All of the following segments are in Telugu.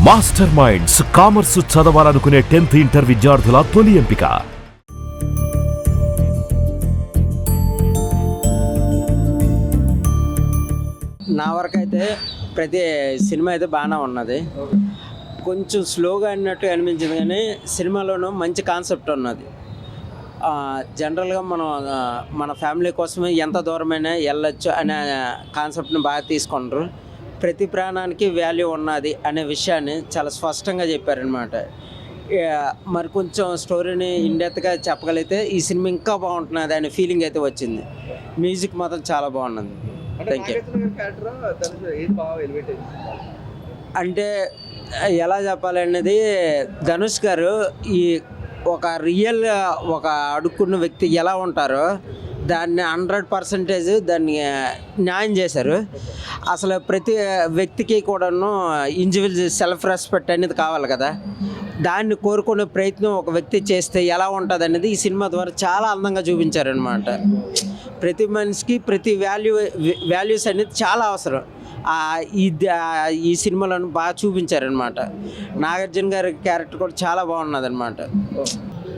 మాస్టర్ మైండ్స్ కామర్స్ చదవాలనుకునే 10th ఇంటర్ విద్యార్థుల తొలి ఎంపిక. నా వరకు అయితే ప్రతి సినిమా అయితే బాగానే ఉన్నది. కొంచెం స్లోగా అన్నట్టు అనిపించింది, కానీ సినిమాలోనూ మంచి కాన్సెప్ట్ ఉన్నది. జనరల్గా మనం మన ఫ్యామిలీ కోసమే ఎంత దూరమైనా వెళ్ళొచ్చు అనే కాన్సెప్ట్ని బాగా తీసుకుంటారు. ప్రతి ప్రాణానికి వాల్యూ ఉన్నది అనే విషయాన్ని చాలా స్పష్టంగా చెప్పారనమాట. మరి కొంచెం స్టోరీని ఇండెప్త్గా చెప్పగలిగితే ఈ సినిమా ఇంకా బాగుంటున్నది అనే ఫీలింగ్ అయితే వచ్చింది. మ్యూజిక్ మాత్రం చాలా బాగున్నది. Thank you. అంటే ఎలా చెప్పాలనేది, ధనుష్ గారు ఈ ఒక రియల్ ఒక అడుక్కున్న వ్యక్తి ఎలా ఉంటారో దాన్ని 100% దాన్ని న్యాయం చేశారు. అసలు ప్రతి వ్యక్తికి కూడాను ఇండివిజువల్ సెల్ఫ్ రెస్పెక్ట్ అనేది కావాలి కదా, దాన్ని కోరుకునే ప్రయత్నం ఒక వ్యక్తి చేస్తే ఎలా ఉంటుంది అనేది ఈ సినిమా ద్వారా చాలా అందంగా చూపించారనమాట. ప్రతి మనిషికి ప్రతి వాల్యూస్ అనేది చాలా అవసరం. ఈ సినిమాలను బాగా చూపించారనమాట. నాగార్జున గారి క్యారెక్టర్ కూడా చాలా బాగున్నది అనమాట.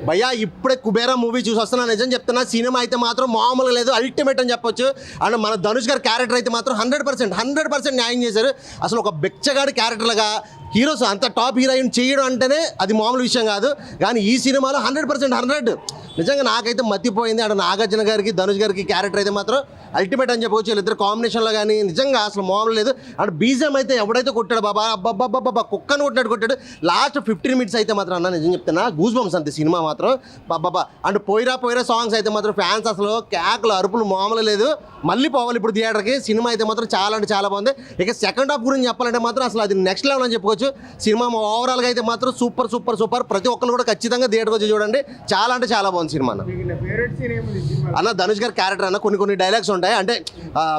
భయ్యా ఇప్పుడే కుబేరా మూవీ చూసి వస్తున్నా, నిజం చెప్తున్నా, సినిమా అయితే మాత్రం మామూలుగా లేదు, అల్టిమేట్ అని చెప్పొచ్చు. అండ్ మన ధనుష్ గారి క్యారెక్టర్ అయితే మాత్రం 100% న్యాయం చేశారు. అసలు ఒక బెచ్చగాడి క్యారెక్టర్లుగా హీరోస్ అంత టాప్ హీరోయిన్ చేయడం అంటేనే అది మామూలు విషయం కాదు. కానీ ఈ సినిమాలో 100% నిజంగా నాకైతే మతిపోయింది. అండ్ నాగార్జున గారికి ధనుష్ గారికి క్యారెక్టర్ అయితే మాత్రం అల్టిమేట్ అని చెప్పవచ్చు. వీళ్ళిద్దరు కాంబినేషన్లో కానీ నిజంగా అసలు మామూలు లేదు. అండ్ బీజం అయితే ఎవడైతే కొట్టాడు బాబా, అబ్బాబ్బాబ్బా కుక్కను కొట్టాడు. లాస్ట్ 15 minutes అయితే మాత్రం అన్న నిజం చెప్తున్నా గూస్ బంప్స్ అంతే సినిమా మాత్రం బాబా. అండ్ పోయిరా సాంగ్స్ అయితే మాత్రం ఫ్యాన్స్ అసలు కేకలు అరుపులు మామూలు లేదు. మళ్ళీ పోవాలి ఇప్పుడు థియేటర్కి. సినిమా అయితే మాత్రం చాలా అంటే చాలా బాగుంది. ఇక సెకండ్ హాఫ్ గురించి చెప్పాలంటే మాత్రం అసలు అది నెక్స్ట్ లెవెల్ అని చెప్పుకోవచ్చు. సినిమా ఓవరాల్గా అయితే మాత్రం సూపర్. ప్రతి ఒక్కరు కూడా ఖచ్చితంగా థియేటర్కి వచ్చి చూడండి. చాలా అంటే చాలా బాగుంది సినిమా అన్న. ధనుష్ గారి క్యారెక్టర్ అన్న కొన్ని డైలాగ్స్ ఉంటాయి. అంటే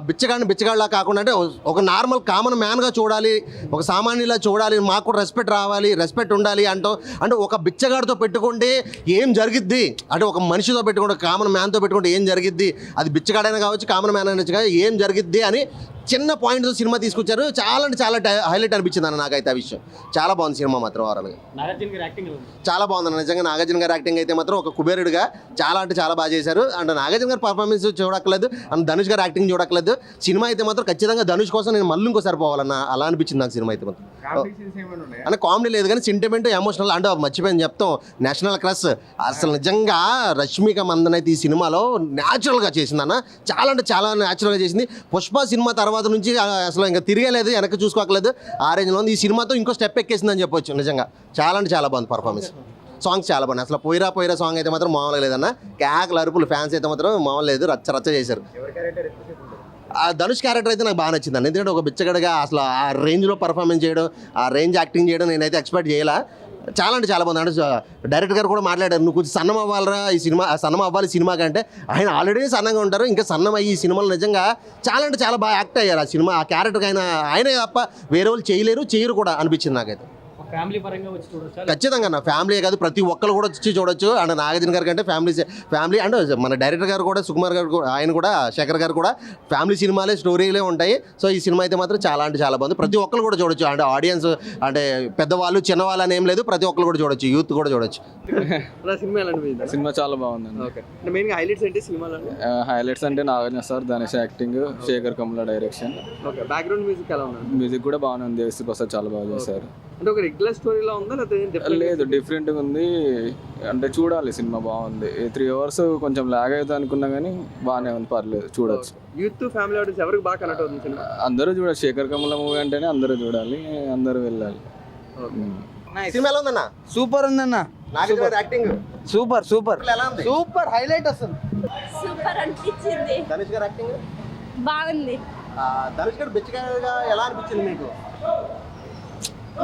బిచ్చగాడిలా కాకుండా అంటే ఒక నార్మల్ కామన్ మ్యాన్గా చూడాలి, ఒక సామాన్యులా చూడాలి, మాకు కూడా రెస్పెక్ట్ ఉండాలి అంటే ఒక బిచ్చగాడితో పెట్టుకుంటే ఏం జరిగిద్ది, అంటే ఒక మనిషితో పెట్టుకుంటే కామన్ మ్యాన్తో పెట్టుకుంటే ఏం జరిగిద్ది, అది బిచ్చగాడైనా కావచ్చు కామన్ మ్యాన్ అయినా కావచ్చు, ఏం జరిగిద్ది అని చిన్న పాయింట్తో సినిమా తీసుకొచ్చారు. చాలా అంటే చాలా హైలైట్ అనిపించింది అన్న నాకైతే ఆ విషయం. చాలా బాగుంది సినిమా మాత్రం ఓవరాల్గా. చాలా బాగుంది అన్న నిజంగా. నాగార్జున గారి యాక్టింగ్ అయితే మాత్రం ఒక కుబేరుడిగా చాలా అంటే చాలా బాగా చేశారు. అండ్ నాగార్జున గారి పర్ఫార్మెన్స్ చూడక్కలేదు, అండ్ ధనుష్ గారి యాక్టింగ్ చూడక్కలేదు. సినిమా అయితే మాత్రం ఖచ్చితంగా ధనుష్ కోసం నేను మళ్ళీ ఇంకోసారి పోవాలన్న అలా అనిపించింది నాకు సినిమా అయితే మాత్రం. అంటే కామెడీ లేదు కానీ సెంటిమెంట్ ఎమోషనల్ అంటే మర్చిపోయింది చెప్తాం. నేషనల్ క్రష్ అసలు నిజంగా రష్మిక మందన్ అయితే ఈ సినిమాలో న్యాచురల్గా చేసింది అన్న. చాలా అంటే చాలా న్యాచురల్గా చేసింది. పుష్ప సినిమా తర్వాత నుంచి అసలు ఇంకా తిరగలేదు, వెనక్కి చూసుకోకలేదు. ఆ రేంజ్లో ఉంది. ఈ సినిమాతో ఇంకో స్టెప్ ఎక్కేసిందని చెప్పొచ్చు. నిజంగా చాలా అంటే చాలా బాగుంది పర్ఫార్మెన్స్. సాంగ్స్ చాలా బాగున్నాయి. అసలు పోయిరా సాంగ్ అయితే మాత్రం మామూలుగా లేదన్న. కేకలు అరుపులు ఫ్యాన్స్ అయితే మాత్రం మామూలు లేదు, రచ్చ చేశారు. ఆ ధనుష్ క్యారెక్టర్ అయితే నాకు బాగా నచ్చింది అన్న. ఎందుకంటే ఒక బిచ్చగడగా అసలు ఆ రేంజ్లో పర్ఫార్మెన్స్ చేయడం, ఆ రేంజ్ యాక్టింగ్ చేయడం నేనైతే ఎక్స్పెక్ట్ చేయాల. చాలా అంటే చాలా బాగుంది. అంటే డైరెక్టర్ గారు కూడా మాట్లాడారు, నువ్వు కొంచెం సన్నం అవ్వాలరా ఈ సినిమా, సన్నం అవ్వాలి సినిమా కంటే. ఆయన ఆల్రెడీ సన్నంగా ఉంటారు, ఇంకా సన్నం అయ్యి ఈ సినిమాలో నిజంగా చాలా అంటే చాలా బాగా యాక్ట్ అయ్యారు ఆ సినిమా. ఆ క్యారెక్టర్కి ఆయనే తప్ప వేరే వాళ్ళు చేయరు కూడా అనిపించింది నాకైతే. ఖచ్చితంగా నా ఫ్యామిలీ కాదు ప్రతి ఒక్కరు కూడా వచ్చి చూడొచ్చు. అండ్ నాగార్జున గారి కంటే ఫ్యామిలీ అండ్ మన డైరెక్టర్ గారు కూడా సుకుమార్ గారు ఆయన కూడా శేఖర్ గారు కూడా ఫ్యామిలీ సినిమాలే స్టోరీలే ఉంటాయి. సో ఈ సినిమా అయితే మాత్రం చాలా అంటే చాలా బాగుంది. ప్రతి ఒక్కరు కూడా చూడొచ్చు. అంటే ఆడియన్స్ అంటే పెద్దవాళ్ళు చిన్నవాళ్ళు అని ఏం లేదు, ప్రతి ఒక్కరు కూడా చూడొచ్చు, యూత్ కూడా చూడొచ్చు. సినిమా చాలా బాగుంది. హైలైట్స్ అంటే Nagarjuna sir, Dhanush acting, Sekhar Kammula direction, background music ఎలా ఉంది? మ్యూజిక్ కూడా బాగానే ఉంది. దేవిశ్రీ ప్రసాద్ చాలా బాగా చేశారు. అంటే ఒక రెగ్యులర్ స్టోరీలా ఉందా లేదా? లేదు, డిఫరెంట్గా ఉంది. అంటే చూడాలి, సినిమా బాగుంది. 3 hours కొంచెం లాగ్ అవుతుంది అనుకున్నా కానీ బాగానే ఉంది, పర్లేదు, చూడొచ్చు. యూత్ ఫ్యామిలీ ఆడియన్స్ ఎవరికి బాగా కనెక్ట్ అవుతుంది సినిమా? అందరూ చూడాలి. శేఖర్ కమల మూవీ అంటేనే అందరూ చూడాలి, అందరూ వెళ్ళాలి. సినిమా ఎలా ఉందన్న? సూపర్ ఉందన్న. యాక్టింగ్ సూపర్ హైలైట్ వస్తుంది. సూపర్ అనిపించింది. ధనుష్ గారి యాక్టింగ్ బాగుంది. ధనుష్ గారు బిచ్చగాడిగా ఎలా అనిపించింది మీకు?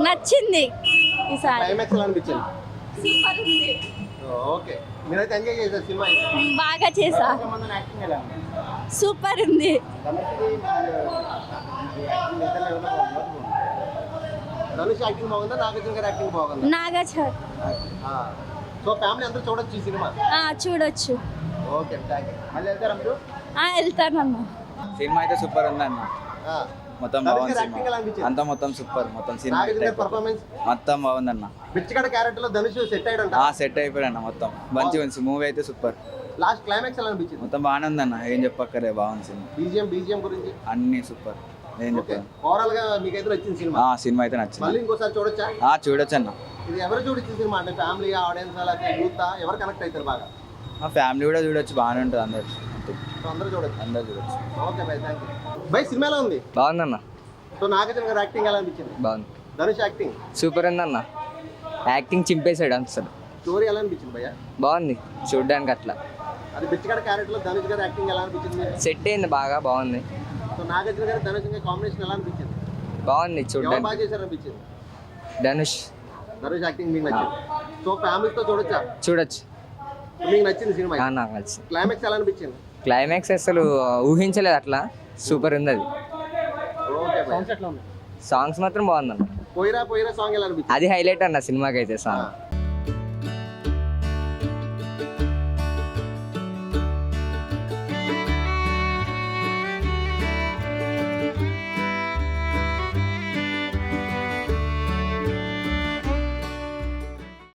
నచ్చింది. ఈసారి క్లైమాక్స్ ఎలా అనిపించింది? సూపర్ ఉంది. ఓకే, మీరైతే ఎంజాయ్ చేశారు సినిమా? బాగా చేసా. సూపర్ ఉంది. ధనుష్ యాక్టింగ్ బాగుందా, నాగార్జున గారి యాక్టింగ్ బాగుందా? నాగార్జున. సో ఫ్యామిలీ అందరూ చూడొచ్చు ఈ సినిమా? చూడొచ్చు. Okay, thank you. మళ్ళీ వెళ్తారా మీరు? వెళ్తానమ్మా. సినిమా అయితే సూపర్ ఉందన్న. మొత్తం ధనుష్ బాగుంది గారి యాక్టింగ్ ఎలా సినిమా అనిపించింది? అంతా మొత్తం సూపర్ మొత్తం సినిమా నాగార్జున గారి పర్ఫార్మెన్స్ మొత్తం బాగుందన్న బిచ్చగాడ క్యారెక్టర్ లో ధనుష్ సెట్ అయ్యాడంట. సెట్ అయిపోయాడన్న మొత్తం మంచిగా ఉంది మూవీ అయితే సూపర్ లాస్ట్ క్లైమాక్స్ ఎలా అనిపించింది? మొత్తం బాగానే ఉందన్న ఏం చెప్పక్కరే బాగుంది సినిమా బీజిఎం గురించి అన్ని సూపర్ ఏం ఓకే చెప్పాను ఓవరాల్ గా మీకైతే నచ్చింది సినిమా? సినిమా అయితే నచ్చింది మళ్ళీ ఇంకోసారి చూడొచ్చా? చూడొచ్చు అన్న ఇది ఎవరు చూడొచ్చు సినిమా? అంటే ఫ్యామిలీ ఆడియన్స్ లేకపోతే యూత్ ఎవరు కనెక్ట్ అవుతారు బాగా? మా ఫ్యామిలీ కూడా చూడొచ్చు బాగానే ఉంటుంది అందరు సో అందరూ చూడొచ్చు. అందరు చూడొచ్చు okay bye thank you. By cinema ఎలా ఉంది? బాగుందన్న సో నాగార్జున గారి యాక్టింగ్ ఎలా అనిపించింది? బాగుంది ధనుష్ యాక్టింగ్ సూపర్ ఉందన్న యాక్టింగ్ చింపేశాడు అసలు స్టోరీ ఎలా అనిపించింది భయ్యా? బాగుంది చూడ్డానికి అట్లా అది బిచ్చగాడ క్యారెక్టర్ లో ధనుష్ గారి యాక్టింగ్ ఎలా అనిపించింది? సెట్ అయింది బాగా బాగుంది సో నాగార్జున గారి ధనుష్ గారి కాంబినేషన్ ఎలా అనిపించింది? బాగుంది ఎవరు చూడ్డానికి బాగా చేశారు అనిపించింది? ధనుష్ ధనుష్ యాక్టింగ్ మీకు నచ్చింది. సో ఫ్యామిలీతో చూడొచ్చా? చూడొచ్చు మీకు నచ్చింది సినిమా? నాకు నచ్చింది క్లైమాక్స్ ఎలా అనిపించింది? క్లైమాక్స్ అసలు ఊహించలేదు అట్లా సూపర్ ఉంది అది ఓకే సాంగ్స్ ఎట్లా ఉంది? సాంగ్స్ మాత్రం బాగుందన్న పోయిరా సాంగ్ ఎలా అనిపించింది? అది హైలైట్ అన్న సినిమాకి అయితే సాంగ్